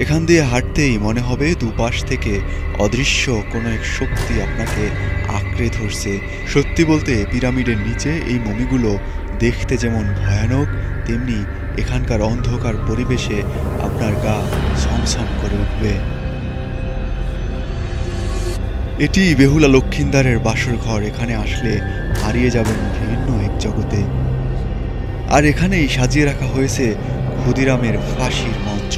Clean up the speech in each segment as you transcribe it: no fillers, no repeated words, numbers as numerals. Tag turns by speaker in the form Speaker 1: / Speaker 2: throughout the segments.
Speaker 1: এখান দিয়ে হাঁটতেই মনে হবে দুপাশ থেকে অদৃশ্য কোনো এক শক্তি আপনাকে আঁকড়ে ধরছে। সত্যি বলতে পিরামিডের নিচে এই মমিগুলো দেখতে যেমন ভয়ানক, তেমনি এখানকার অন্ধকার পরিবেশে আপনার গা ছমছম করে উঠবে। এটি বেহুলা লক্ষিন্দারের বাসর ঘর। এখানে আসলে হারিয়ে যাবেন ভিন্ন এক জগতে। আর এখানেই সাজিয়ে রাখা হয়েছে ক্ষুদিরামের ফাঁসির মঞ্চ।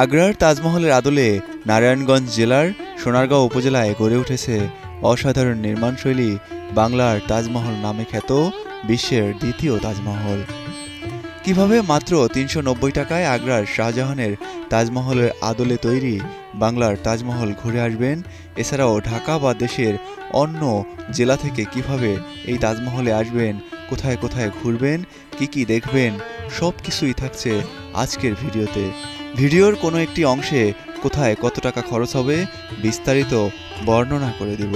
Speaker 1: আগ্রার তাজমহলের আদলে নারায়ণগঞ্জ জেলার সোনারগাঁও উপজেলায় গড়ে উঠেছে অসাধারণ নির্মাণশৈলী বাংলার তাজমহল নামে খ্যাত বিশ্বের দ্বিতীয় তাজমহল। কিভাবে মাত্র ৩৯০ টাকায় আগ্রার শাহজাহানের তাজমহলের আদলে তৈরি বাংলার তাজমহল ঘুরে আসবেন, এছাড়াও ঢাকা বা দেশের অন্য জেলা থেকে কিভাবে এই তাজমহলে আসবেন, কোথায় কোথায় ঘুরবেন, কি দেখবেন, সব কিছুই থাকছে আজকের ভিডিওতে। ভিডিওর কোনো একটি অংশে কোথায় কত টাকা খরচ হবে বিস্তারিত বর্ণনা করে দেব।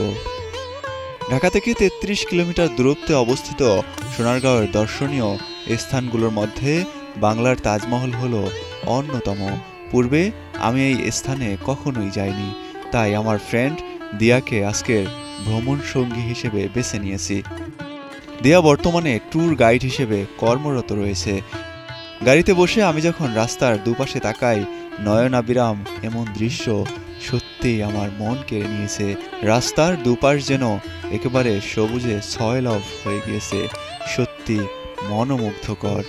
Speaker 1: ঢাকা থেকে ৩৩ কিলোমিটার দূরত্বে অবস্থিত সোনারগাঁওয়ের দর্শনীয় স্থানগুলোর মধ্যে বাংলার তাজমহল হলো অন্যতম। পূর্বে আমি এই স্থানে কখনোই যাইনি, তাই আমার ফ্রেন্ড দিয়াকে আজকের ভ্রমণ সঙ্গী হিসেবে বেছে নিয়েছি। দিয়া বর্তমানে ট্যুর গাইড হিসেবে কর্মরত রয়েছে। গাড়িতে বসে আমি যখন রাস্তার দুপাশে তাকাই, নয়নাবিরাম এমন দৃশ্য সত্যিই আমার মন কেড়ে নিয়েছে। রাস্তার দুপাশ যেন একেবারে সবুজে ছয়লাভ হয়ে গিয়েছে, সত্যি মনোমুগ্ধকর।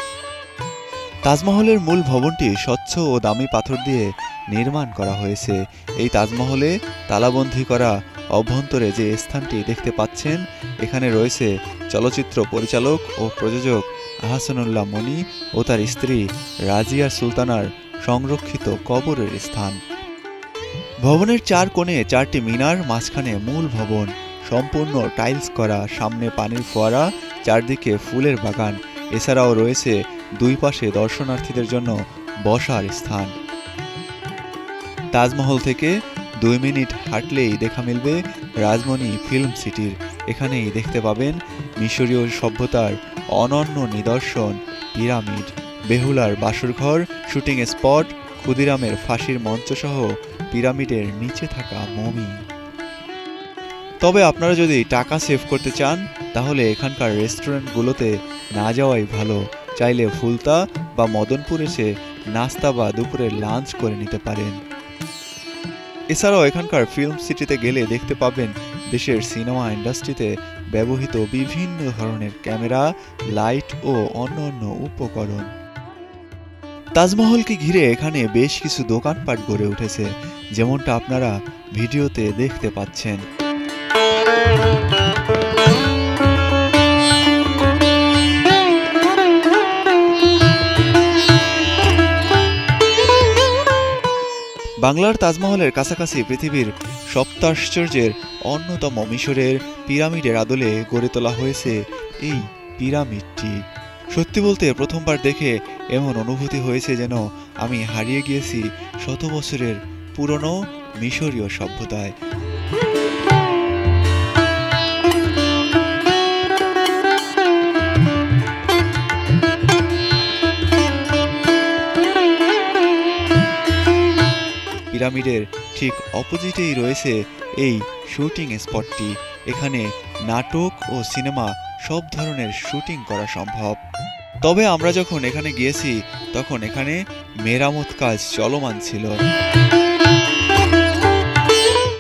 Speaker 1: তাজমহলের মূল ভবনটি স্বচ্ছ ও দামি পাথর দিয়ে নির্মাণ করা হয়েছে। এই তাজমহলে তালাবন্দী করা অভ্যন্তরে যে স্থানটি দেখতে পাচ্ছেন, এখানে রয়েছে চলচ্চিত্র পরিচালক ও প্রযোজক আহসানুল্লাহ মনি ও তার স্ত্রী রাজিয়া সুলতানার সংরক্ষিত কবরের স্থান। ভবনের ৪ কোণে ৪টি মিনার, মাঝখানে মূল ভবন, সম্পূর্ণ টাইলস করা, সামনে পানির ফোয়ারা, চারদিকে ফুলের বাগান। এছাড়াও রয়েছে দুই পাশে দর্শনার্থীদের জন্য বসার স্থান। তাজমহল থেকে 2 মিনিট হাঁটলেই দেখা মিলবে রাজমণি ফিল্ম সিটির। এখানেই দেখতে পাবেন মিশরীয় সভ্যতার অনন্য নিদর্শন, পিরামিড, বেহুলার বাসরঘর, শুটিং স্পট, ক্ষুদিরামের ফাঁসির মঞ্চসহ পিরামিডের নিচে থাকা মমি। তবে আপনারা যদি টাকা সেভ করতে চান তাহলে এখানকার রেস্টুরেন্টগুলোতে না যাওয়াই ভালো। চাইলে ফুলতা বা মদনপুর এসে নাস্তা বা দুপুরের লাঞ্চ করে নিতে পারেন। এছাড়াও এখানকার ফিল্ম সিটিতে গেলে দেখতে পাবেন দেশের সিনেমা ইন্ডাস্ট্রিতে ব্যবহৃত বিভিন্ন ধরনের ক্যামেরা, লাইট ও অন্যান্য উপকরণ। তাজমহলকে ঘিরে এখানে বেশ কিছু দোকানপাট গড়ে উঠেছে, যেমনটা আপনারা ভিডিওতে দেখতে পাচ্ছেন। বাংলার তাজমহলের কাছাকাছি পৃথিবীর সপ্তাশ্চর্যের অন্যতম মিশরের পিরামিডের আদলে গড়ে তোলা হয়েছে এই পিরামিডটি। সত্যি বলতে প্রথমবার দেখে এমন অনুভূতি হয়েছে যেন আমি হারিয়ে গিয়েছি শত বছরের পুরনো মিশরীয় সভ্যতায়। পিরামিডের ঠিক অপোজিটেই রয়েছে এই শুটিং স্পটটি। এখানে নাটক ও সিনেমা সব ধরনের শুটিং করা সম্ভব। তবে আমরা যখন এখানে গিয়েছি তখন এখানে মেরামত কাজ চলমান ছিল।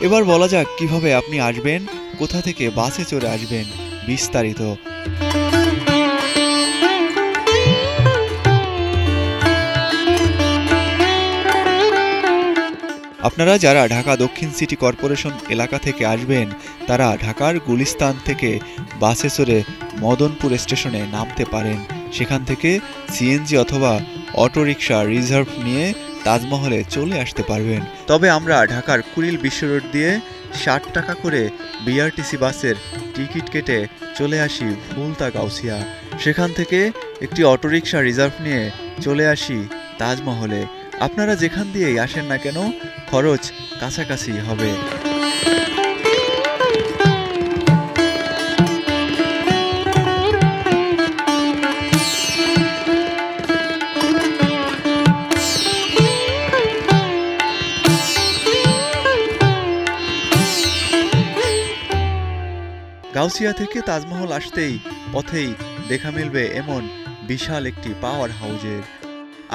Speaker 1: এবার বলা যাক কিভাবে আপনি আসবেন, কোথা থেকে বাসে চড়ে আসবেন, বিস্তারিত। আপনারা যারা ঢাকা দক্ষিণ সিটি কর্পোরেশন এলাকা থেকে আসবেন তারা ঢাকার গুলিস্তান থেকে বাসে চড়ে মদনপুর স্টেশনে নামতে পারেন। সেখান থেকে সিএনজি অথবা অটোরিকশা রিজার্ভ নিয়ে তাজমহলে চলে আসতে পারবেন। তবে আমরা ঢাকার কুড়িল বিশ্ব রোড দিয়ে ৬০ টাকা করে বিআরটিসি বাসের টিকিট কেটে চলে আসি ফুলতা গাউসিয়া। সেখান থেকে একটি অটোরিকশা রিজার্ভ নিয়ে চলে আসি তাজমহলে। আপনারা যেখান দিয়েই আসেন না কেন খরচ কাছাকাছি হবে। গাউসিয়া থেকে তাজমহল আসতেই পথেই দেখা মিলবে এমন বিশাল একটি পাওয়ার হাউজের।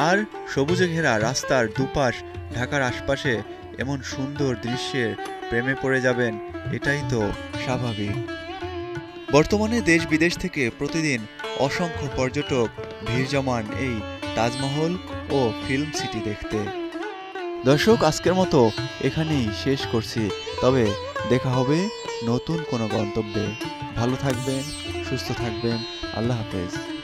Speaker 1: আর সবুজে ঘেরা রাস্তার দুপাশ ঢাকার আশপাশে এমন সুন্দর দৃশ্যের প্রেমে পড়ে যাবেন, এটাই তো স্বাভাবিক। বর্তমানে দেশ বিদেশ থেকে প্রতিদিন অসংখ্য পর্যটক ভিড় জমান এই তাজমহল ও ফিল্ম সিটি দেখতে। দর্শক, আজকের মতো এখানেই শেষ করছি। তবে দেখা হবে নতুন কোনো গন্তব্যে। ভালো থাকবেন, সুস্থ থাকবেন। আল্লাহ হাফেজ।